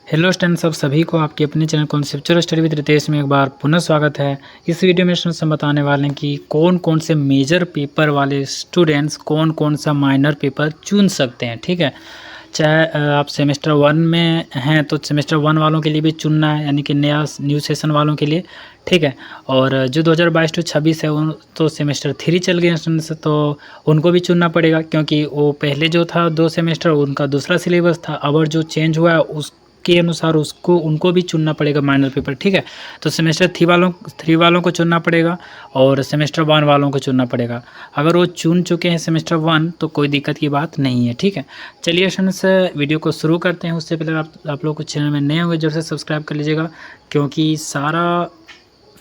Hello students, सब सभी को आपके अपने channel conceptual study with Ritesh में एक बार पुनः स्वागत है। इस वीडियो में स्टूडेंट्स हम बताने वाले हैं कि कौन कौन से मेजर पेपर वाले स्टूडेंट्स कौन कौन सा माइनर पेपर चुन सकते हैं। ठीक है, चाहे आप सेमेस्टर 1 में हैं तो सेमेस्टर 1 वालों के लिए भी चुनना है, यानी कि न्यू सेशन वालों के लिए। ठीक है, और जो 2022 टू 26 है उन तो सेमेस्टर 3 चल गए स्टूडेंट्स, तो उनको भी चुनना पड़ेगा, क्योंकि वो पहले जो था 2 सेमेस्टर उनका दूसरा सिलेबस था। अब और जो चेंज हुआ है उसके अनुसार उनको भी चुनना पड़ेगा माइनर पेपर। ठीक है, तो सेमेस्टर 3 वालों को चुनना पड़ेगा और सेमेस्टर 1 वालों को चुनना पड़ेगा। अगर वो चुन चुके हैं सेमेस्टर 1 तो कोई दिक्कत की बात नहीं है। ठीक है, चलिए स्टूडेंट्स वीडियो को शुरू करते हैं। उससे पहले आप लोग को चैनल में नए होंगे जरूर से सब्सक्राइब कर लीजिएगा, क्योंकि सारा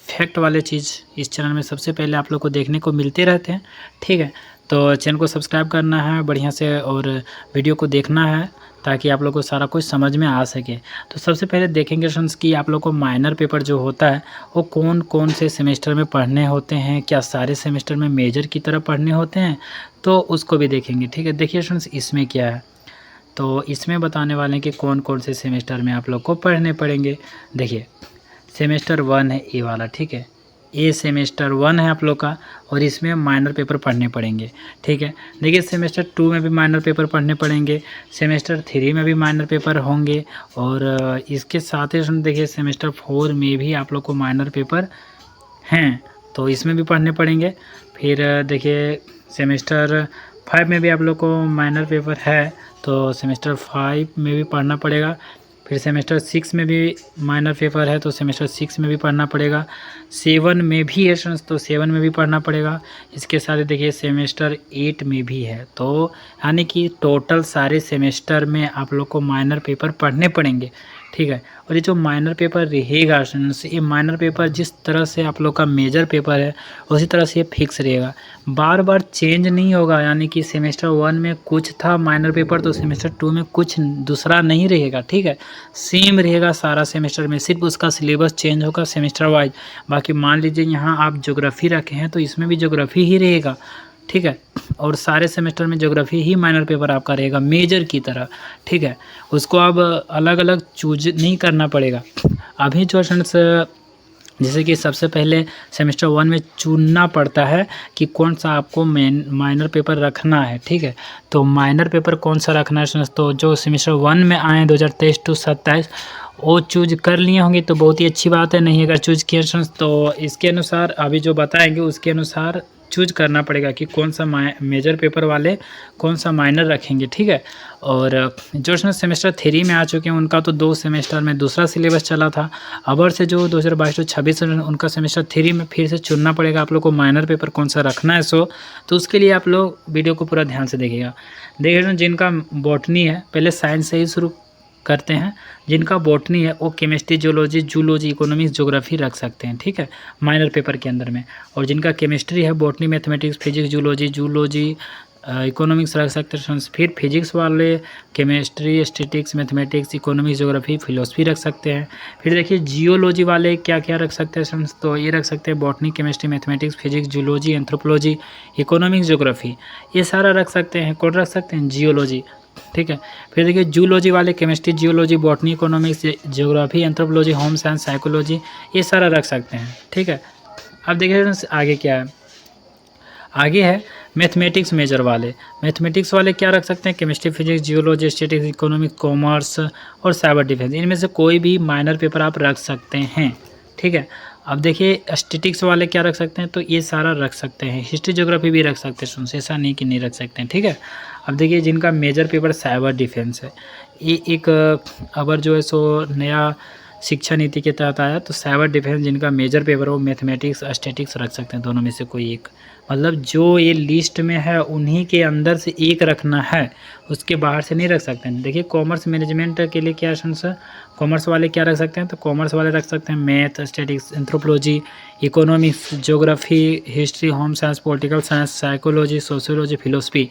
फैक्ट वाले चीज़ इस चैनल में सबसे पहले आप लोग को देखने को मिलते रहते हैं। ठीक है, तो चैनल को सब्सक्राइब करना है बढ़िया से और वीडियो को देखना है ताकि आप लोग को सारा कुछ समझ में आ सके। तो सबसे पहले देखेंगे स्टूडेंट्स कि आप लोग को माइनर पेपर जो होता है वो कौन कौन से सेमेस्टर में पढ़ने होते हैं, क्या सारे सेमेस्टर में मेजर की तरह पढ़ने होते हैं, तो उसको भी देखेंगे। ठीक है, देखिए स्टूडेंट्स इसमें क्या है, तो इसमें बताने वाले हैं कि कौन कौन से सेमेस्टर में आप लोग को पढ़ने पड़ेंगे। देखिए सेमेस्टर 1 है ए वाला। ठीक है, ए सेमेस्टर 1 है आप लोग का और इसमें माइनर पेपर पढ़ने पड़ेंगे। ठीक है, देखिए सेमेस्टर 2 में भी माइनर पेपर पढ़ने पड़ेंगे, सेमेस्टर 3 में भी माइनर पेपर होंगे और इसके साथ ही देखिए सेमेस्टर 4 में भी आप लोग को माइनर पेपर हैं तो इसमें भी पढ़ने पड़ेंगे। फिर देखिए सेमेस्टर 5 में भी आप लोग को माइनर पेपर है तो सेमेस्टर 5 में भी पढ़ना पड़ेगा। फिर सेमेस्टर 6 में भी माइनर पेपर है तो सेमेस्टर 6 में भी पढ़ना पड़ेगा। 7 में भी है तो 7 में भी पढ़ना पड़ेगा। इसके साथ ही देखिए सेमेस्टर 8 में भी है, तो यानी कि टोटल सारे सेमेस्टर में आप लोग को माइनर पेपर पढ़ने पड़ेंगे। ठीक है, और ये जो माइनर पेपर रहेगा स्टूडेंट्स, ये माइनर पेपर जिस तरह से आप लोग का मेजर पेपर है उसी तरह से ये फिक्स रहेगा, बार बार चेंज नहीं होगा। यानी कि सेमेस्टर 1 में कुछ था माइनर पेपर तो सेमेस्टर 2 में कुछ दूसरा नहीं रहेगा। ठीक है, सेम रहेगा सारा सेमेस्टर में, सिर्फ उसका सिलेबस चेंज होगा सेमेस्टर वाइज। बाकी मान लीजिए यहाँ आप ज्योग्राफी रखे हैं तो इसमें भी ज्योग्राफी ही रहेगा। ठीक है, और सारे सेमेस्टर में ज्योग्राफी ही माइनर पेपर आपका रहेगा मेजर की तरह। ठीक है, उसको अब अलग अलग चूज नहीं करना पड़ेगा। अभी जो स्टूडेंट्स जैसे कि सबसे पहले सेमेस्टर 1 में चुनना पड़ता है कि कौन सा आपको माइनर पेपर रखना है। ठीक है, तो माइनर पेपर कौन सा रखना है स्टूडेंट्स, तो जो सेमेस्टर 1 में आए 2023 टू 27 वो चूज कर लिए होंगे तो बहुत ही अच्छी बात है। नहीं अगर चूज किए स्टूडेंट्स तो इसके अनुसार अभी जो बताएंगे उसके अनुसार चूज करना पड़ेगा कि कौन सा मेजर पेपर वाले कौन सा माइनर रखेंगे। ठीक है, और जो सेमेस्टर 3 में आ चुके हैं उनका तो 2 सेमेस्टर में दूसरा सिलेबस चला था। अबर से जो 2022 से 26 उनका सेमेस्टर 3 में फिर से चुनना पड़ेगा आप लोग को माइनर पेपर कौन सा रखना है। तो उसके लिए आप लोग वीडियो को पूरा ध्यान से देखिएगा। देखिए जिनका बॉटनी है, पहले साइंस से ही शुरू करते हैं। जिनका बॉटनी है वो chemistry, geology, zoology, economics, geography रख सकते हैं। ठीक है, माइनर पेपर के अंदर में। और जिनका केमिस्ट्री है, botany, mathematics, physics, zoology, economics रख सकते हैं। फिर फिजिक्स वाले chemistry, statics, mathematics, economics, geography, philosophy रख सकते हैं। फिर देखिए जियोलॉजी वाले क्या क्या रख सकते हैं स्टूडेंट्स, तो ये रख सकते हैं botany, chemistry, mathematics, physics, zoology, anthropology, economics, geography, ये सारा रख सकते हैं। कौन रख सकते हैं, जियोलॉजी। ठीक है, फिर देखिए जूलॉजी वाले chemistry, geology, botany, economics, geography, anthropology, home science, psychology, ये सारा रख सकते हैं। ठीक है, अब देखिए आगे क्या है, आगे है मैथमेटिक्स मेजर वाले। मैथमेटिक्स वाले क्या रख सकते हैं, chemistry, physics, geology, statics, economics, commerce और साइबर डिफेंस, इनमें से कोई भी माइनर पेपर आप रख सकते हैं। ठीक है, अब देखिए स्टैटिक्स वाले क्या रख सकते हैं, तो ये सारा रख सकते हैं। हिस्ट्री, ज्योग्राफी भी रख सकते हैं, ऐसा नहीं कि नहीं रख सकते हैं। ठीक है, अब देखिए जिनका मेजर पेपर साइबर डिफेंस है, ये एक अगर जो है सो नया शिक्षा नीति के तहत आया, तो साइबर डिफेंस जिनका मेजर पेपर हो मैथमेटिक्स, स्टैटिक्स रख सकते हैं, दोनों में से कोई एक। मतलब जो ये लिस्ट में है उन्हीं के अंदर से एक रखना है, उसके बाहर से नहीं रख सकते हैं। देखिए कॉमर्स मैनेजमेंट के लिए क्या है, कॉमर्स वाले क्या रख सकते हैं, तो कॉमर्स वाले रख सकते हैं math, statics, anthropology, economics, geography, history, home science, political science, psychology, sociology, philosophy,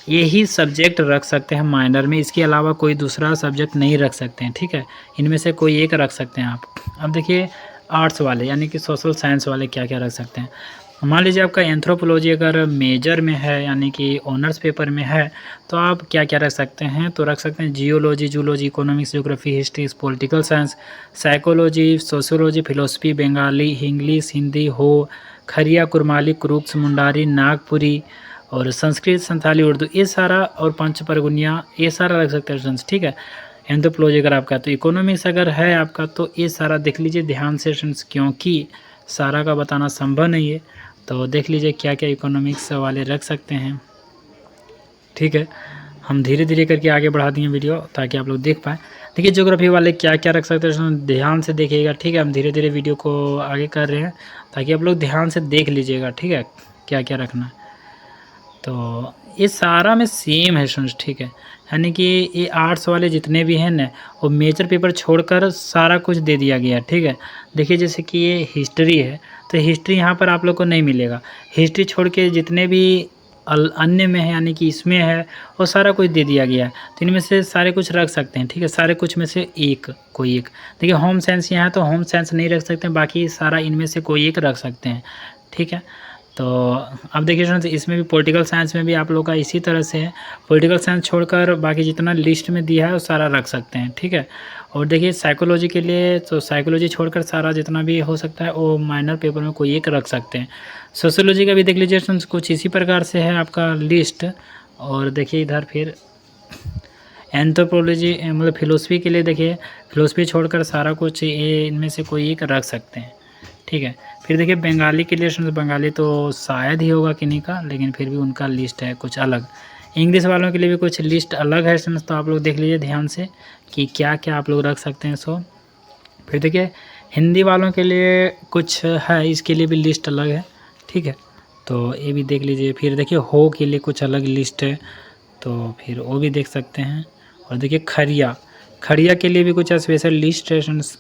यही सब्जेक्ट रख सकते हैं माइनर में। इसके अलावा कोई दूसरा सब्जेक्ट नहीं रख सकते हैं। ठीक है, इनमें से कोई एक रख सकते हैं आप। अब देखिए आर्ट्स वाले यानी कि सोशल साइंस वाले क्या क्या रख सकते हैं, मान लीजिए आपका एंथ्रोपोलॉजी अगर मेजर में है यानी कि ऑनर्स पेपर में है तो आप क्या क्या रख सकते हैं, तो रख सकते हैं geology, zoology, economics, geography, history, political science, psychology, sociology, philosophy, Bengali, English, Hindi, हो, खरिया, कुरमाली, कुरुक्स, मुंडारी, नागपुरी और संस्कृत, संथाली, उर्दू, ये सारा और पंच परगुनिया, ये सारा रख सकते हैं स्टूडेंट्स। ठीक है, एंथ्रोपोलॉजी अगर आपका, तो इकोनॉमिक्स अगर है आपका तो ये सारा देख लीजिए ध्यान से स्टूडेंट्स, क्योंकि सारा का बताना संभव नहीं है। तो देख लीजिए क्या क्या इकोनॉमिक्स वाले रख सकते हैं। ठीक है, हम धीरे धीरे करके आगे बढ़ा दिए वीडियो ताकि आप लोग देख पाएँ। देखिए ज्योग्राफी वाले क्या क्या रख सकते हैं ध्यान से देखिएगा। ठीक है, हम धीरे धीरे वीडियो को आगे कर रहे हैं ताकि आप लोग ध्यान से देख लीजिएगा। ठीक है, क्या क्या रखना है, तो ये सारा में सेम है स्टूडेंट्स। ठीक है, यानी कि ये आर्ट्स वाले जितने भी हैं ना वो मेजर पेपर छोड़कर सारा कुछ दे दिया गया है। ठीक है, देखिए जैसे कि ये हिस्ट्री है तो हिस्ट्री यहाँ पर आप लोग को नहीं मिलेगा। हिस्ट्री छोड़ के जितने भी अन्य में है यानी कि इसमें है वो सारा कुछ दे दिया गया है, तो इनमें से सारे कुछ रख सकते हैं। ठीक है, सारे कुछ में से एक कोई एक। देखिए होम साइंस यहाँ है तो होम साइंस नहीं रख सकते, बाकी सारा इनमें से कोई एक रख सकते हैं। ठीक है, तो अब देखिए स्टूडेंट्स इसमें भी पॉलिटिकल साइंस में भी आप लोग का इसी तरह से है, पॉलिटिकल साइंस छोड़कर बाकी जितना लिस्ट में दिया है वो सारा रख सकते हैं। ठीक है, और देखिए साइकोलॉजी के लिए तो साइकोलॉजी छोड़कर सारा जितना भी हो सकता है वो माइनर पेपर में कोई एक रख सकते हैं। सोशियोलॉजी का भी देख लीजिए स्टूडेंट्स कुछ इसी प्रकार से है आपका लिस्ट। और देखिए इधर फिर एंथ्रोपोलॉजी मतलब फिलोसफी के लिए देखिए फिलोसफी छोड़कर सारा कुछ ये इनमें से कोई एक रख सकते हैं। ठीक है, फिर देखिए बंगाली के लिए स्टूडेंट्स बंगाली तो शायद ही होगा किन्हीं का, लेकिन फिर भी उनका लिस्ट है कुछ अलग। इंग्लिश वालों के लिए भी कुछ लिस्ट अलग है स्टूडेंट्स, तो आप लोग देख लीजिए ध्यान से कि क्या क्या आप लोग रख सकते हैं। सो फिर देखिए हिंदी वालों के लिए कुछ है, इसके लिए भी लिस्ट अलग है। ठीक है, तो ये भी देख लीजिए। फिर देखिए हो के लिए कुछ अलग लिस्ट है, तो फिर वो भी देख सकते हैं। और देखिए खड़िया के लिए भी कुछ स्पेशल लिस्ट है स्टूडेंट्स।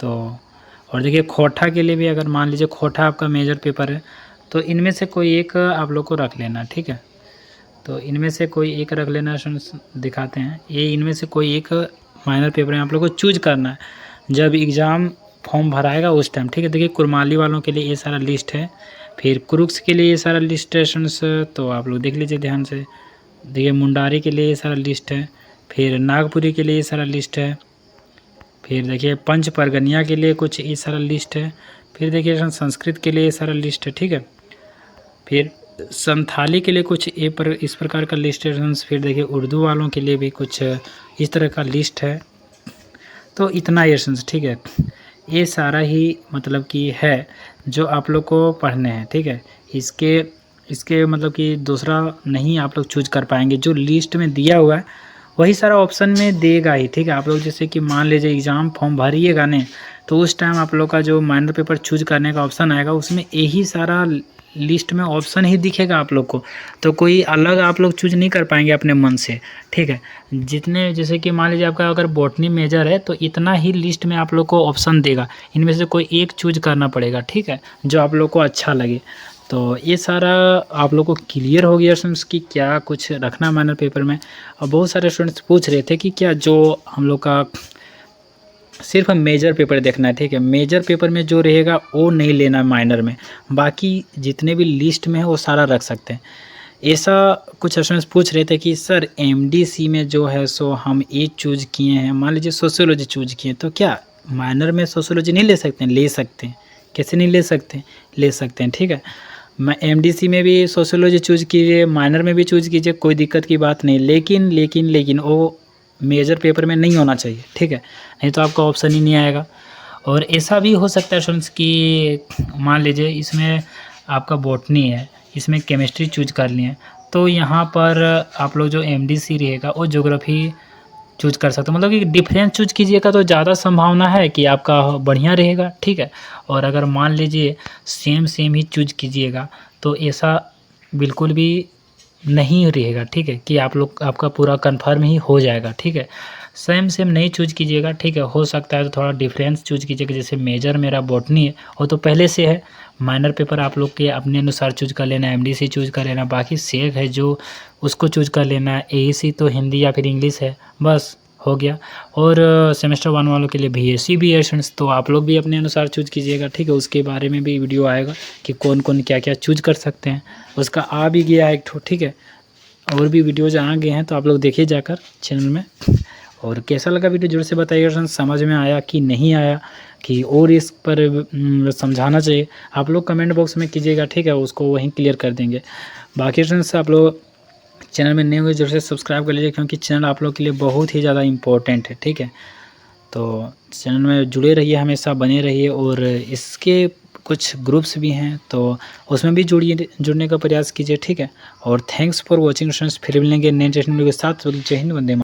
तो और देखिए खोटा के लिए भी अगर मान लीजिए खोटा आपका मेजर पेपर है तो इनमें से कोई एक आप लोग को रख लेना। ठीक है, तो इनमें से कोई एक रख लेना स्टूडेंट्स, दिखाते हैं। ये इनमें से कोई एक माइनर पेपर में आप लोग को चूज करना है जब एग्ज़ाम फॉर्म भराएगा उस टाइम। ठीक है, देखिए कुरमाली वालों के लिए ये सारा लिस्ट है, फिर कुरुक्स के लिए ये सारा लिस्ट है स्टूडेंट्स, तो आप लोग देख लीजिए ध्यान से। देखिए मुंडारी के लिए ये सारा लिस्ट है, फिर नागपुरी के लिए ये सारा लिस्ट है, फिर देखिए पंच परगनिया के लिए कुछ ये सारा लिस्ट है, फिर देखिए संस्कृत के लिए ये सारा लिस्ट है। ठीक है, फिर संथाली के लिए कुछ इस प्रकार का लिस्ट है। फिर देखिए उर्दू वालों के लिए भी कुछ इस तरह का लिस्ट है। तो इतना ये। ठीक है, ये सारा ही मतलब कि है जो आप लोग को पढ़ने हैं। ठीक है, इसके मतलब कि दूसरा नहीं आप लोग चूज कर पाएंगे, जो लिस्ट में दिया हुआ है वही सारा ऑप्शन में देगा ही। ठीक है, आप लोग जैसे कि मान लीजिए एग्ज़ाम फॉर्म भरिएगा ने तो उस टाइम आप लोग का जो माइनर पेपर चूज करने का ऑप्शन आएगा उसमें यही सारा लिस्ट में ऑप्शन ही दिखेगा आप लोग को, तो कोई अलग आप लोग चूज नहीं कर पाएंगे अपने मन से। ठीक है, जितने जैसे कि मान लीजिए आपका अगर बॉटनी मेजर है तो इतना ही लिस्ट में आप लोग को ऑप्शन देगा, इनमें से कोई एक चूज करना पड़ेगा। ठीक है, जो आप लोग को अच्छा लगे। तो ये सारा आप लोग को क्लियर हो गया स्टूडेंट्स कि क्या कुछ रखना माइनर पेपर में। और बहुत सारे स्टूडेंट्स पूछ रहे थे कि क्या जो हम लोग का सिर्फ मेजर पेपर देखना है। ठीक है, मेजर पेपर में जो रहेगा वो नहीं लेना माइनर में, बाकी जितने भी लिस्ट में है वो सारा रख सकते हैं। ऐसा कुछ स्टूडेंट्स पूछ रहे थे कि सर एमडीसी में जो है सो हम ये चूज किए हैं, मान लीजिए सोशियोलॉजी चूज किए तो क्या माइनर में सोशियोलॉजी नहीं ले सकते हैं? ले सकते हैं। कैसे नहीं ले सकते? ले सकते हैं। ठीक है, मैं एमडीसी में भी सोशियोलॉजी चूज कीजिए, माइनर में भी चूज कीजिए, कोई दिक्कत की बात नहीं, लेकिन वो मेजर पेपर में नहीं होना चाहिए। ठीक है, नहीं तो आपका ऑप्शन ही नहीं आएगा। और ऐसा भी हो सकता है स्टूडेंट्स कि मान लीजिए इसमें आपका बॉटनी है, इसमें केमिस्ट्री चूज कर लिए, तो यहाँ पर आप लोग जो एमडीसी रहेगा वो ज्योग्राफी चूज कर सकते हो। मतलब कि डिफरेंस चूज कीजिएगा तो ज़्यादा संभावना है कि आपका बढ़िया रहेगा। ठीक है, और अगर मान लीजिए सेम ही चूज कीजिएगा तो ऐसा बिल्कुल भी नहीं रहेगा। ठीक है, कि आप लोग आपका पूरा कंफर्म ही हो जाएगा। ठीक है, सेम नहीं चूज कीजिएगा। ठीक है, हो सकता है तो थोड़ा डिफरेंस चूज कीजिएगा। जैसे मेजर मेरा बॉटनी है वो तो पहले से है, माइनर पेपर आप लोग के अपने अनुसार चूज कर लेना, एमडीसी चूज कर लेना, बाकी सेक है जो उसको चूज कर लेना, एईसी तो हिंदी या फिर इंग्लिश है, बस हो गया। और सेमेस्टर 1 वालों के लिए बीएससी भी है स्टूडेंट्स, तो आप लोग भी अपने अनुसार चूज़ कीजिएगा, ठीक है। उसके बारे में भी वीडियो आएगा कि कौन कौन क्या क्या चूज कर सकते हैं, उसका आ भी गया है एक ठो, ठीक है। और भी वीडियोज़ आ गए हैं, तो आप लोग देखिए जाकर चैनल में। और कैसा लगा वीडियो ज़रूर से बताइएगा फ्रेंड्स, समझ में आया कि नहीं आया, कि और इस पर समझाना चाहिए, आप लोग कमेंट बॉक्स में कीजिएगा, ठीक है। उसको वहीं क्लियर कर देंगे। बाकी फ्रेंड्स आप लोग चैनल में नए हुए जरूर से सब्सक्राइब कर लीजिए, क्योंकि चैनल आप लोग के लिए बहुत ही ज़्यादा इम्पोर्टेंट है, ठीक है। तो चैनल में जुड़े रहिए, हमेशा बने रहिए। और इसके कुछ ग्रुप्स भी हैं, तो उसमें भी जुड़ने का प्रयास कीजिए, ठीक है। और थैंक्स फॉर वॉचिंग फ्रेंड्स, फिर मिलेंगे नए वीडियो के साथ। जय हिंद, वंदे मातरम।